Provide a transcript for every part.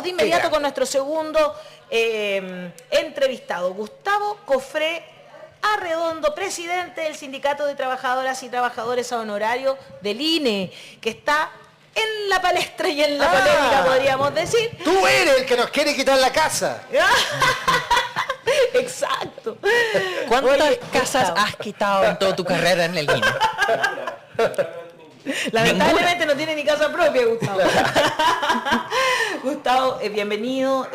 de inmediato con nuestro segundo entrevistado, Gustavo Cofré Arredondo, presidente del Sindicato de Trabajadoras y Trabajadores a Honorario del INE, que está en la palestra y en la polémica, podríamos decir. Tú eres el que nos quiere quitar la casa. Exacto. ¿Cuántas casas has quitado en toda tu carrera en el INE? Lamentablemente no tiene ni casa propia, Gustavo. Gustavo, bienvenido.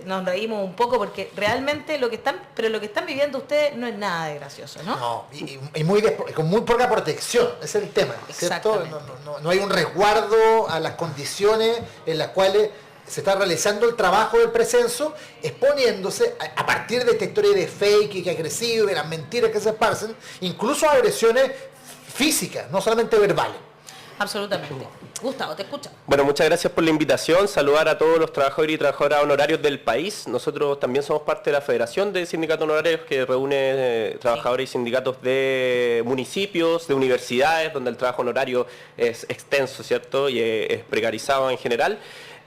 Nos reímos un poco porque realmente lo que están viviendo ustedes no es nada de gracioso, ¿no? No, y con muy poca protección, ese es el tema, ¿cierto? No hay un resguardo a las condiciones en las cuales se está realizando el trabajo del precenso, exponiéndose a partir de esta historia de fake y que ha crecido, de las mentiras que se esparcen, incluso a agresiones físicas, no solamente verbales. Absolutamente. Gustavo, te escucha. Bueno, muchas gracias por la invitación. Saludar a todos los trabajadores y trabajadoras honorarios del país. Nosotros también somos parte de la Federación de Sindicatos Honorarios, que reúne trabajadores y sindicatos de municipios, de universidades, donde el trabajo honorario es extenso, ¿cierto? Y es precarizado en general.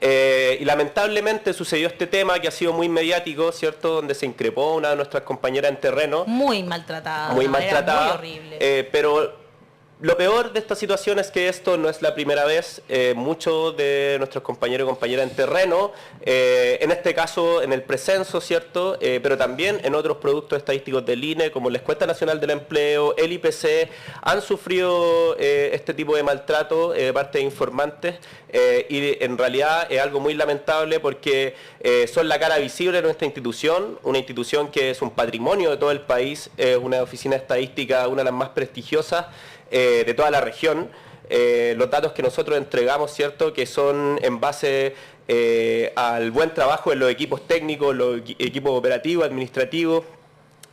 Y lamentablemente sucedió este tema que ha sido muy mediático, ¿cierto? Donde se increpó a una de nuestras compañeras en terreno. Muy maltratada. Muy maltratada. Muy horrible. Pero lo peor de esta situación es que esto no es la primera vez. Muchos de nuestros compañeros y compañeras en terreno, en este caso en el precenso, ¿cierto? Pero también en otros productos estadísticos del INE, como la Encuesta Nacional del Empleo, el IPC, han sufrido este tipo de maltrato de parte de informantes. Y en realidad es algo muy lamentable porque son la cara visible de nuestra institución, una institución que es un patrimonio de todo el país, una oficina estadística, una de las más prestigiosas de toda la región. Los datos que nosotros entregamos, ¿cierto?, que son en base al buen trabajo de los equipos técnicos, los equipos operativos, administrativos.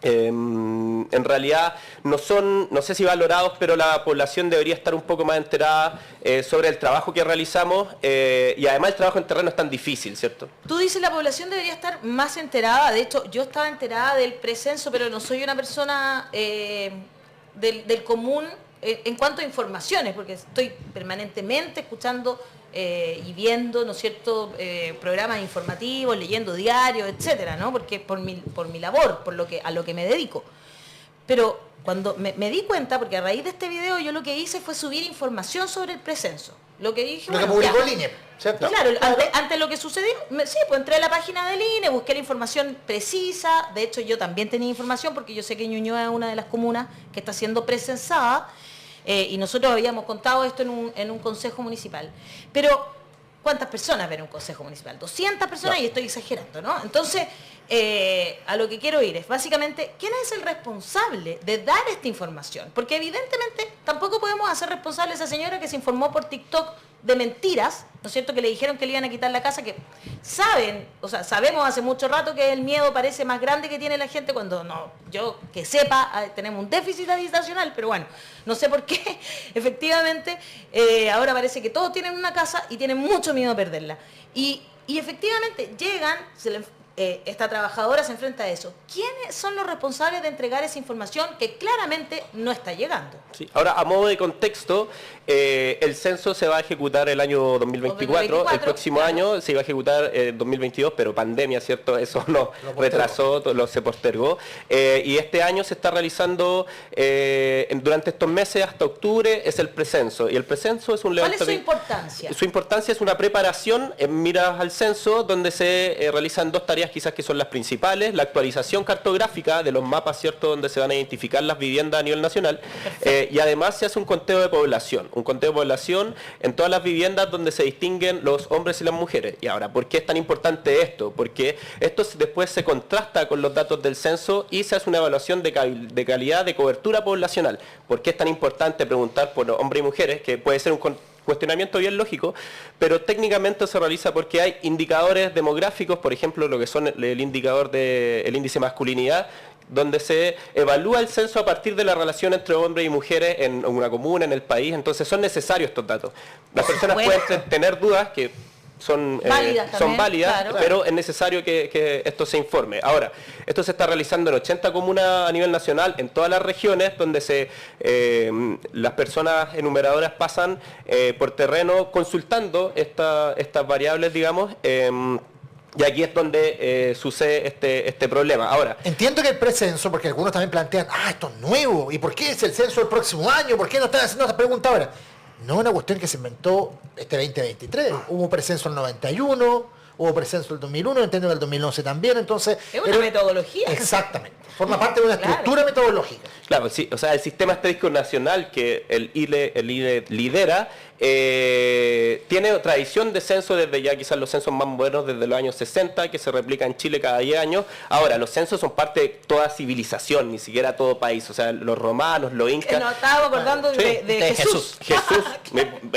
En realidad no sé si valorados, pero la población debería estar un poco más enterada sobre el trabajo que realizamos, y además el trabajo en terreno es tan difícil, ¿cierto? Tú dices la población debería estar más enterada. De hecho, yo estaba enterada del precenso, pero no soy una persona del común en cuanto a informaciones, porque estoy permanentemente escuchando y viendo, ¿no es cierto?, programas informativos, leyendo diarios, etcétera, ¿no? Porque por mi labor, a lo que me dedico. Pero cuando me di cuenta, porque a raíz de este video yo lo que hice fue subir información sobre el precenso. Lo que dije, lo que publicó el INE, ¿cierto? Claro, ante lo que sucedió, sí, pues entré a la página del INE, busqué la información precisa. De hecho, yo también tenía información porque yo sé que Ñuñoa es una de las comunas que está siendo precensada. Y nosotros habíamos contado esto en un consejo municipal. Pero, ¿cuántas personas ven un consejo municipal? 200 personas, no. Y estoy exagerando, ¿no? Entonces, a lo que quiero ir es, básicamente, ¿quién es el responsable de dar esta información? Porque evidentemente tampoco podemos hacer responsable a esa señora que se informó por TikTok de mentiras, ¿no es cierto?, que le dijeron que le iban a quitar la casa, que sabemos hace mucho rato que el miedo parece más grande que tiene la gente cuando no, yo que sepa, tenemos un déficit habitacional, pero bueno, no sé por qué, efectivamente, ahora parece que todos tienen una casa y tienen mucho miedo a perderla. Y efectivamente llegan, esta trabajadora se enfrenta a eso. ¿Quiénes son los responsables de entregar esa información que claramente no está llegando? Sí. Ahora, a modo de contexto, el censo se va a ejecutar el año 2024, el próximo claro. año se iba a ejecutar 2022, pero pandemia, ¿cierto? Eso no retrasó, se postergó. Y este año se está realizando, durante estos meses hasta octubre, es el precenso. Y el precenso es un levantamiento. ¿Cuál es su importancia? Su importancia es una preparación en miras al censo, donde se realizan dos tareas quizás que son las principales: la actualización cartográfica de los mapas, ¿cierto?, donde se van a identificar las viviendas a nivel nacional, y además se hace un conteo de población en todas las viviendas donde se distinguen los hombres y las mujeres. Y ahora, ¿por qué es tan importante esto? Porque esto después se contrasta con los datos del censo y se hace una evaluación de calidad de cobertura poblacional. ¿Por qué es tan importante preguntar por hombres y mujeres? Que puede ser un cuestionamiento bien lógico, pero técnicamente se realiza porque hay indicadores demográficos, por ejemplo, lo que son el indicador del índice masculinidad, donde se evalúa el censo a partir de la relación entre hombres y mujeres en una comuna, en el país. Entonces son necesarios estos datos. Las personas pueden tener dudas, que Válidas, claro. Pero es necesario que esto se informe. Ahora, esto se está realizando en 80 comunas a nivel nacional, en todas las regiones donde las personas enumeradoras pasan por terreno consultando estas variables, digamos, y aquí es donde sucede este problema. Ahora, entiendo que el precenso, porque algunos también plantean, esto es nuevo, ¿y por qué es el censo el próximo año? ¿Por qué no están haciendo esta pregunta ahora? No es una cuestión que se inventó este 2023. Hubo precenso en el 91, hubo precenso en el 2001, entiendo que en el 2011 también, entonces... Es una metodología. Exactamente. Forma parte de una estructura metodológica. Claro, sí, o sea, el Sistema Estadístico Nacional que el INE lidera tiene tradición de censo desde ya quizás los censos más modernos desde los años 60, que se replica en Chile cada 10 años. Ahora, los censos son parte de toda civilización, ni siquiera todo país. O sea, los romanos, los incas... Nos estábamos acordando de Jesús. Jesús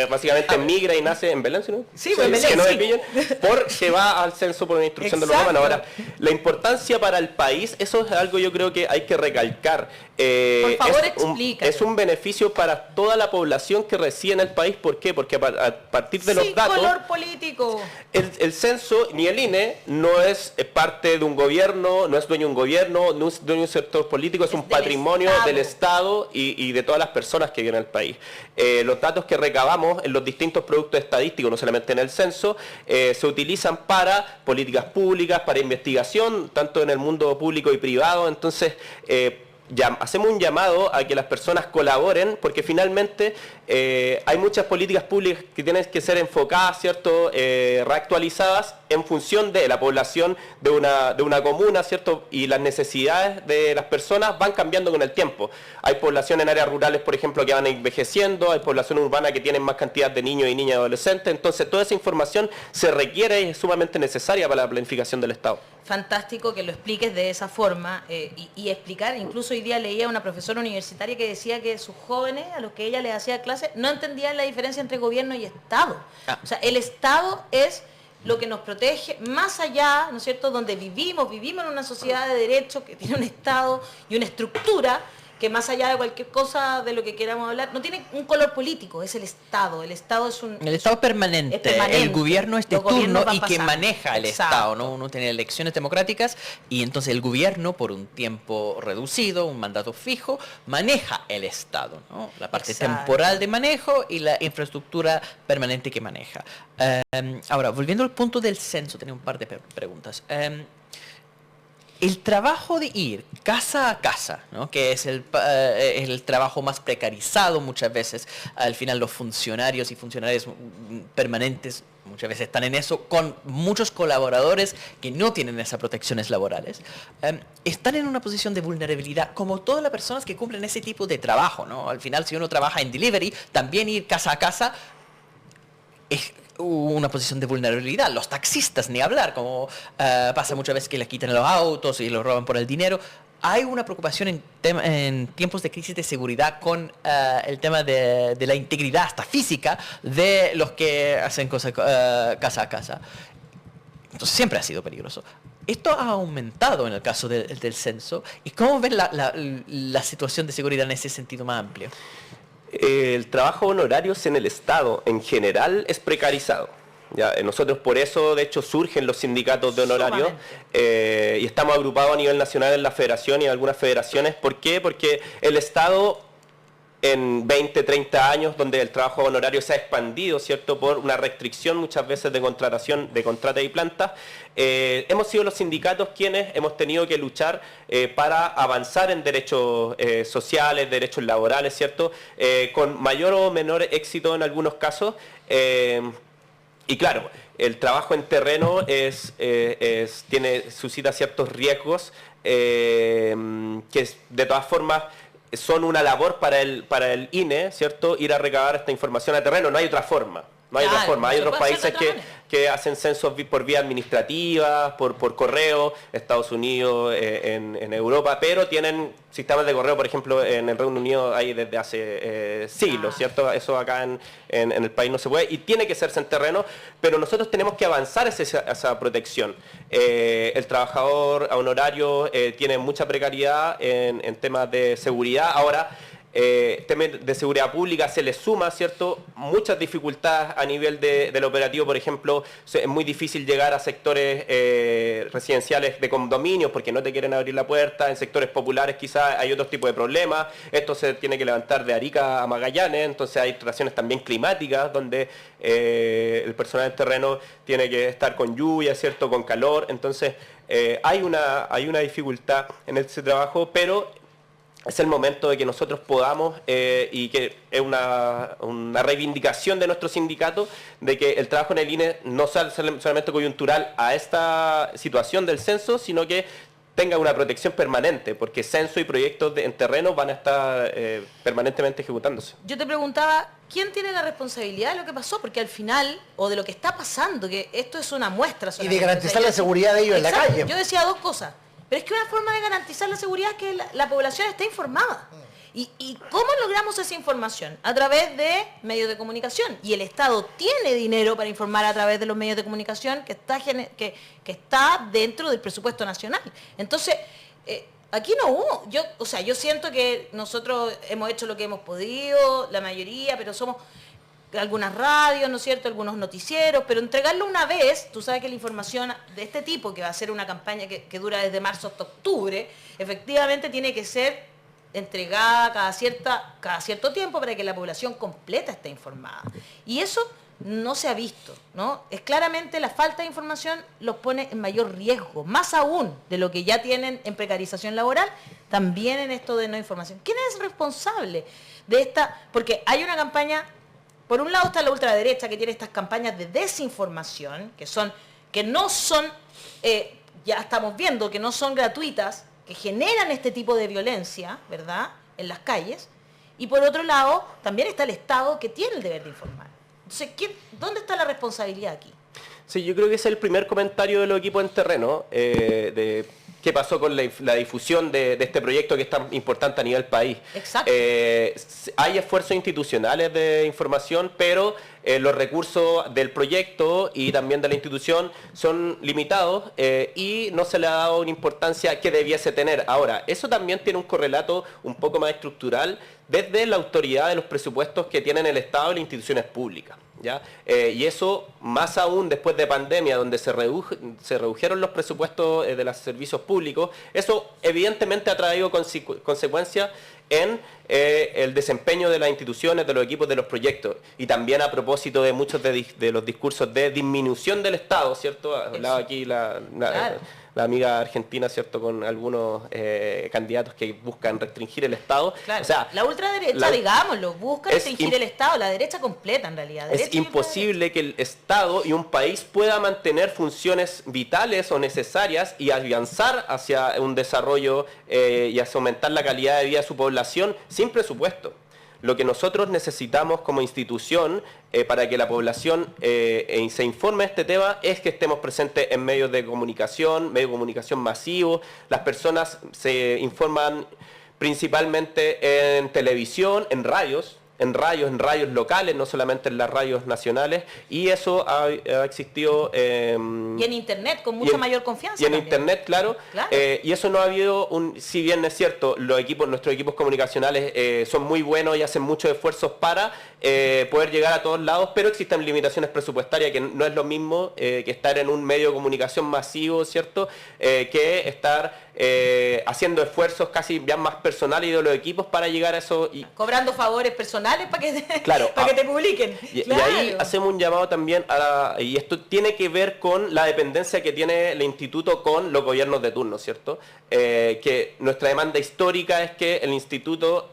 básicamente migra y nace en Belén, ¿no? Sí, en Belén, que no sí. es Belén, porque va al censo por una instrucción de los romanos. Ahora, la importancia para el país, eso es algo yo creo que hay que recalcar. Por favor, explica. Es un beneficio para toda la población que reside en el país. ¿Por qué? Porque a partir de los datos... color político. El censo, ni el INE, no es parte de un gobierno, no es dueño de un gobierno, no es dueño de un sector político, es un patrimonio del Estado y de todas las personas que viven en el país. Los datos que recabamos en los distintos productos estadísticos, no solamente en el censo, se utilizan para políticas públicas, para investigación, tanto en el mundo público y privado. Entonces, hacemos un llamado a que las personas colaboren, porque finalmente hay muchas políticas públicas que tienen que ser enfocadas, ¿cierto?, reactualizadas en función de la población de una comuna, ¿cierto?, y las necesidades de las personas van cambiando con el tiempo. Hay población en áreas rurales, por ejemplo, que van envejeciendo, hay población urbana que tienen más cantidad de niños y niñas adolescentes, entonces toda esa información se requiere y es sumamente necesaria para la planificación del Estado. Fantástico que lo expliques de esa forma y explicar, incluso hoy día leía a una profesora universitaria que decía que sus jóvenes, a los que ella les hacía clase, no entendían la diferencia entre gobierno y Estado. O sea, el Estado es lo que nos protege más allá, ¿no es cierto?, donde vivimos en una sociedad de derecho que tiene un Estado y una estructura que más allá de cualquier cosa de lo que queramos hablar, no tiene un color político, es el Estado. El Estado es un... El Estado es permanente. El gobierno es de turno y que maneja el Estado, ¿no? Uno tiene elecciones democráticas y entonces el gobierno, por un tiempo reducido, un mandato fijo, maneja el Estado, ¿no? La parte temporal de manejo y la infraestructura permanente que maneja. Ahora, volviendo al punto del censo, tenía un par de preguntas. El trabajo de ir casa a casa, ¿no?, que es el trabajo más precarizado muchas veces, al final los funcionarios y funcionarias permanentes muchas veces están en eso, con muchos colaboradores que no tienen esas protecciones laborales, están en una posición de vulnerabilidad, como todas las personas que cumplen ese tipo de trabajo, ¿no? Al final, si uno trabaja en delivery, también ir casa a casa es una posición de vulnerabilidad. Los taxistas, ni hablar, como pasa muchas veces que les quitan los autos y los roban por el dinero. Hay una preocupación en tiempos de crisis de seguridad con el tema de la integridad hasta física de los que hacen cosas casa a casa. Entonces siempre ha sido peligroso. Esto ha aumentado en el caso del censo. ¿Y cómo ven la situación de seguridad en ese sentido más amplio? El trabajo honorarios en el Estado en general es precarizado. Ya, nosotros por eso, de hecho, surgen los sindicatos de honorarios y estamos agrupados a nivel nacional en la federación y en algunas federaciones. ¿Por qué? Porque el Estado en 20, 30 años, donde el trabajo honorario se ha expandido, ¿cierto?, por una restricción muchas veces de contratación, de contratas y plantas, hemos sido los sindicatos quienes hemos tenido que luchar para avanzar en derechos sociales, derechos laborales, ¿cierto?, con mayor o menor éxito en algunos casos. Y claro, el trabajo en terreno suscita ciertos riesgos que de todas formas son una labor para el INE, ¿cierto?, ir a recabar esta información a terreno. No hay otra forma. No hay otra forma. Hay otros países que hacen censos por vía administrativa, por correo, Estados Unidos, en Europa, pero tienen sistemas de correo, por ejemplo, en el Reino Unido hay desde hace siglos, ¿cierto? Eso acá en el país no se puede y tiene que hacerse en terreno, pero nosotros tenemos que avanzar esa protección. El trabajador honorario tiene mucha precariedad en temas de seguridad. Ahora, temas de seguridad pública se les suma, ¿cierto? Muchas dificultades a nivel del operativo, por ejemplo, es muy difícil llegar a sectores residenciales de condominios porque no te quieren abrir la puerta, en sectores populares quizás hay otro tipo de problemas, esto se tiene que levantar de Arica a Magallanes, entonces hay situaciones también climáticas donde el personal del terreno tiene que estar con lluvia, ¿cierto? Con calor, entonces hay una dificultad en ese trabajo, pero es el momento de que nosotros podamos, y que es una reivindicación de nuestro sindicato, de que el trabajo en el INE no sea solamente coyuntural a esta situación del censo, sino que tenga una protección permanente, porque censo y proyectos en terreno van a estar permanentemente ejecutándose. Yo te preguntaba, ¿quién tiene la responsabilidad de lo que pasó? Porque al final, o de lo que está pasando, que esto es una muestra solamente. Y de garantizar la seguridad de ellos en la calle. Yo decía dos cosas. Pero es que una forma de garantizar la seguridad es que la población esté informada. ¿Y cómo logramos esa información? A través de medios de comunicación. Y el Estado tiene dinero para informar a través de los medios de comunicación que está dentro del presupuesto nacional. Entonces, aquí no hubo. Yo siento que nosotros hemos hecho lo que hemos podido, la mayoría, pero somos algunas radios, ¿no es cierto?, algunos noticieros, pero entregarlo una vez, tú sabes que la información de este tipo, que va a ser una campaña que dura desde marzo hasta octubre, efectivamente tiene que ser entregada cada cierto tiempo para que la población completa esté informada. Y eso no se ha visto, ¿no? Es claramente la falta de información los pone en mayor riesgo, más aún de lo que ya tienen en precarización laboral, también en esto de no información. ¿Quién es responsable de esta? Porque hay una campaña. Por un lado está la ultraderecha que tiene estas campañas de desinformación, que no son, ya estamos viendo, que no son gratuitas, que generan este tipo de violencia, ¿verdad?, en las calles. Y por otro lado, también está el Estado que tiene el deber de informar. Entonces, ¿dónde está la responsabilidad aquí? Sí, yo creo que ese es el primer comentario de los equipos en terreno, de qué pasó con la difusión de este proyecto que es tan importante a nivel país. Exacto. Hay esfuerzos institucionales de información, pero los recursos del proyecto y también de la institución son limitados y no se le ha dado una importancia que debiese tener. Ahora, eso también tiene un correlato un poco más estructural desde la autoridad de los presupuestos que tienen el Estado y las instituciones públicas, ¿ya? Y eso, más aún después de pandemia, donde se redujeron los presupuestos de los servicios públicos, eso evidentemente ha traído consecuencias en el desempeño de las instituciones, de los equipos, de los proyectos. Y también a propósito de muchos de los discursos de disminución del Estado, ¿cierto? Hablaba aquí la amiga argentina, ¿cierto?, con algunos candidatos que buscan restringir el Estado. Claro. O sea, la ultraderecha, digámoslo, busca restringir el Estado, la derecha completa en realidad. Es imposible que el Estado y un país pueda mantener funciones vitales o necesarias y avanzar hacia un desarrollo y hacia aumentar la calidad de vida de su población sin presupuesto. Lo que nosotros necesitamos como institución para que la población se informe de este tema es que estemos presentes en medios de comunicación masivos. Las personas se informan principalmente en televisión, en radios locales, no solamente en las radios nacionales, y eso ha existido... y en Internet, con mucha mayor confianza. Y en también. Internet, claro. Y eso no ha habido, si bien es cierto, nuestros equipos comunicacionales son muy buenos y hacen muchos esfuerzos para poder llegar a todos lados, pero existen limitaciones presupuestarias, que no es lo mismo que estar en un medio de comunicación masivo, ¿cierto?, que estar haciendo esfuerzos casi ya más personales de los equipos para llegar a eso. Y cobrando favores personales para que te publiquen. Y ahí hacemos un llamado también y esto tiene que ver con la dependencia que tiene el instituto con los gobiernos de turno, ¿cierto? Que nuestra demanda histórica es que el Instituto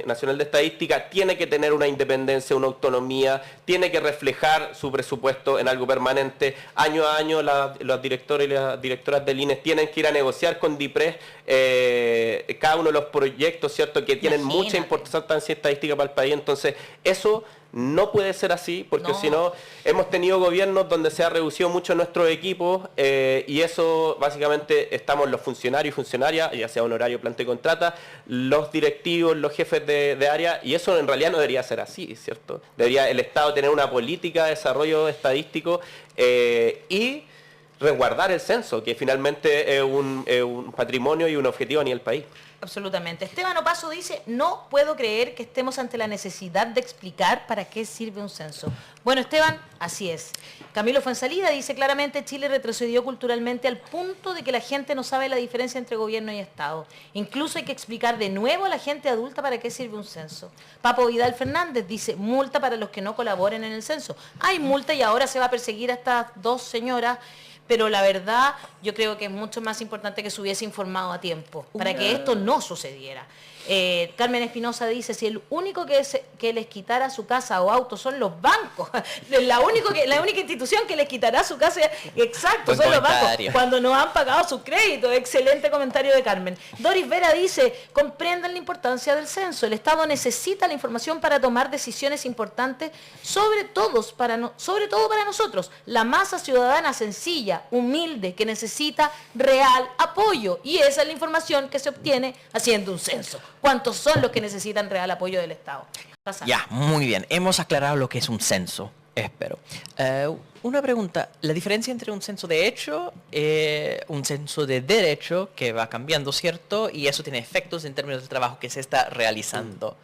Nacional de Estadística tiene que tener una independencia, una autonomía, tiene que reflejar su presupuesto en algo permanente. Año a año los directores y las directoras del INE tienen que ir a negociar con DIPRES cada uno de los proyectos, ¿cierto?, que tienen mucha importancia estadística para el país. Entonces, eso no puede ser así, porque si no, hemos tenido gobiernos donde se ha reducido mucho nuestros equipos y eso básicamente estamos los funcionarios y funcionarias, ya sea honorario, planta y contrata, los directivos, los jefes de área, y eso en realidad no debería ser así, ¿cierto? Debería el Estado tener una política de desarrollo estadístico y resguardar el censo, que finalmente es un patrimonio y un objetivo a nivel país. Absolutamente. Esteban Opaso dice, no puedo creer que estemos ante la necesidad de explicar para qué sirve un censo. Bueno, Esteban, así es. Camilo Fuensalida dice claramente, Chile retrocedió culturalmente al punto de que la gente no sabe la diferencia entre gobierno y Estado. Incluso hay que explicar de nuevo a la gente adulta para qué sirve un censo. Papo Vidal Fernández dice, multa para los que no colaboren en el censo. Hay multa y ahora se va a perseguir a estas dos señoras. Pero la verdad, yo creo que es mucho más importante que se hubiese informado a tiempo, para que esto no sucediera. Carmen Espinosa dice, si el único que les quitará su casa o auto son los bancos, la única institución que les quitará su casa, exacto, son los bancos, cuando no han pagado sus créditos. Excelente comentario de Carmen. Doris Vera dice, comprendan la importancia del censo, el Estado necesita la información para tomar decisiones importantes, sobre todo para nosotros, la masa ciudadana sencilla, humilde, que necesita real apoyo, y esa es la información que se obtiene haciendo un censo. ¿Cuántos son los que necesitan real apoyo del Estado? Ya, muy bien. Hemos aclarado lo que es un censo, espero. Una pregunta. La diferencia entre un censo de hecho, un censo de derecho, que va cambiando, ¿cierto? Y eso tiene efectos en términos del trabajo que se está realizando.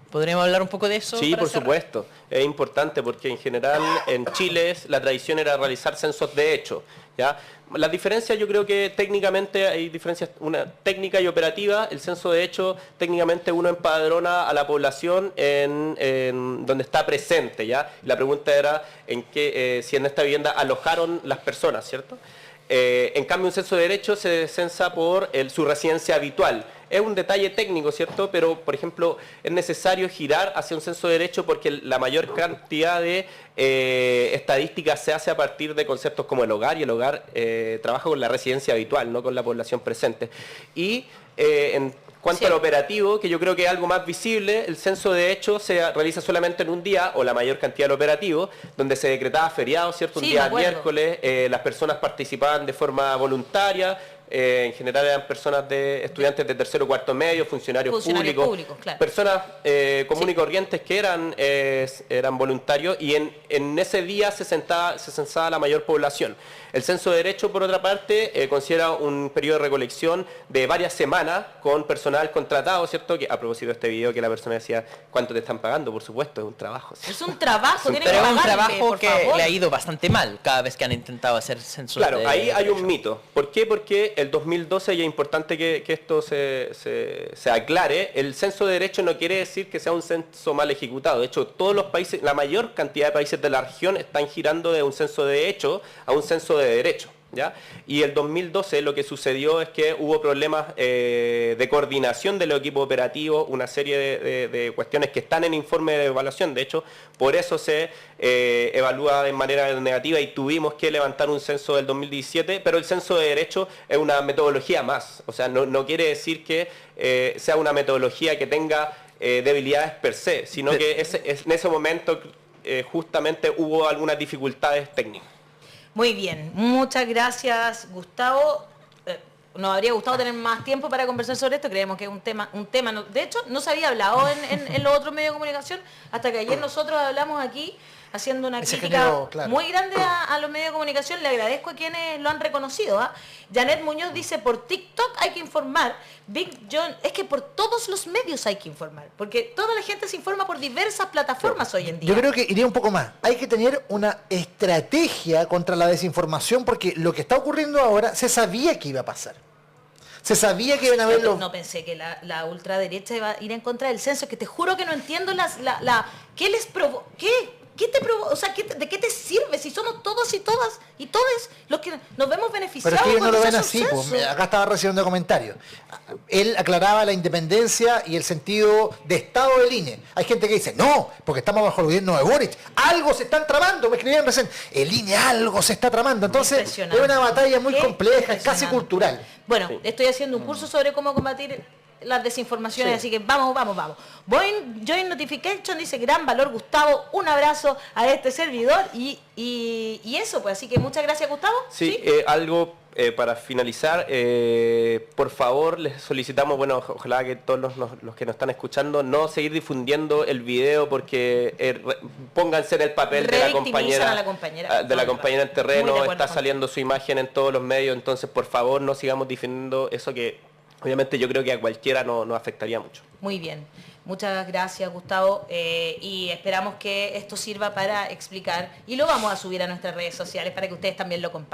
¿Podríamos hablar un poco de eso? Sí, por supuesto. Es importante porque en general en Chile la tradición era realizar censos de hecho, ¿ya? Las diferencias, yo creo que técnicamente hay diferencias, una técnica y operativa. El censo de hecho, técnicamente uno empadrona a la población en donde está presente, ¿ya? La pregunta era si en esta vivienda alojaron las personas, ¿cierto? En cambio, un censo de derecho se censa por su residencia habitual. Es un detalle técnico, ¿cierto? Pero, por ejemplo, es necesario girar hacia un censo de derecho porque la mayor cantidad de estadísticas se hace a partir de conceptos como el hogar, y el hogar trabaja con la residencia habitual, no con la población presente. Y en cuanto al operativo, que yo creo que es algo más visible, el censo de hecho se realiza solamente en un día, o la mayor cantidad del operativo, donde se decretaba feriado, ¿cierto? Un día miércoles, las personas participaban de forma voluntaria. En general eran estudiantes de tercero o cuarto medio, funcionarios públicos, claro. Personas comunes y corrientes que eran voluntarios, y en ese día se censaba la mayor población. El censo de derecho, por otra parte, considera un periodo de recolección de varias semanas con personal contratado, ¿cierto? Que a propósito de este video que la persona decía, ¿cuánto te están pagando? Por supuesto, es un trabajo. ¿Sí? Es un trabajo, tiene que pagarle, pero es un trabajo que le ha ido bastante mal cada vez que han intentado hacer censos. Claro, ahí hay un mito. ¿Por qué? Porque el 2012, y es importante que esto se aclare, el censo de derecho no quiere decir que sea un censo mal ejecutado. De hecho, todos los países, la mayor cantidad de países de la región están girando de un censo de hecho a un censo de derecho, ¿ya? Y el 2012 lo que sucedió es que hubo problemas de coordinación de los equipos operativos, una serie de cuestiones que están en informe de evaluación. De hecho, por eso se evalúa de manera negativa y tuvimos que levantar un censo del 2017, pero el censo de derecho es una metodología más. O sea, no quiere decir que sea una metodología que tenga debilidades per se, sino que en ese momento justamente hubo algunas dificultades técnicas. Muy bien, muchas gracias, Gustavo. Nos habría gustado tener más tiempo para conversar sobre esto. Creemos que es un tema de hecho, no se había hablado en los otros medios de comunicación, hasta que ayer nosotros hablamos aquí, haciendo una crítica muy grande a los medios de comunicación. Le agradezco a quienes lo han reconocido. Janet Muñoz dice, por TikTok hay que informar. Big John, es que por todos los medios hay que informar, porque toda la gente se informa por diversas plataformas hoy en día. Yo creo que iría un poco más. Hay que tener una estrategia contra la desinformación, porque lo que está ocurriendo ahora se sabía que iba a pasar. Se sabía que iban a haber los... No pensé que la ultraderecha iba a ir en contra del censo, que te juro que no entiendo ¿qué les provocó? ¿Qué te provoca? O sea, ¿de qué te sirve si somos todos y todas y todos los que nos vemos beneficiados? Pero es que ellos no lo ven así, pues, acá estaba recibiendo comentarios. Él aclaraba la independencia y el sentido de Estado del INE. Hay gente que dice, no, porque estamos bajo el gobierno de Boric. Algo se están tramando, me escribían recién. El INE algo se está tramando. Entonces, es una batalla muy compleja, casi cultural. Bueno, estoy haciendo un curso sobre cómo combatir las desinformaciones, así que vamos. Join Notification dice, gran valor, Gustavo, un abrazo a este servidor y eso, pues, así que muchas gracias, Gustavo. Sí, algo para finalizar, por favor, les solicitamos, bueno, ojalá que todos los que nos están escuchando, no seguir difundiendo el video porque pónganse en el papel de la compañera en terreno, está saliendo su imagen en todos los medios, entonces por favor no sigamos difundiendo eso que obviamente yo creo que a cualquiera nos afectaría mucho. Muy bien. Muchas gracias, Gustavo, y esperamos que esto sirva para explicar y lo vamos a subir a nuestras redes sociales para que ustedes también lo compartan.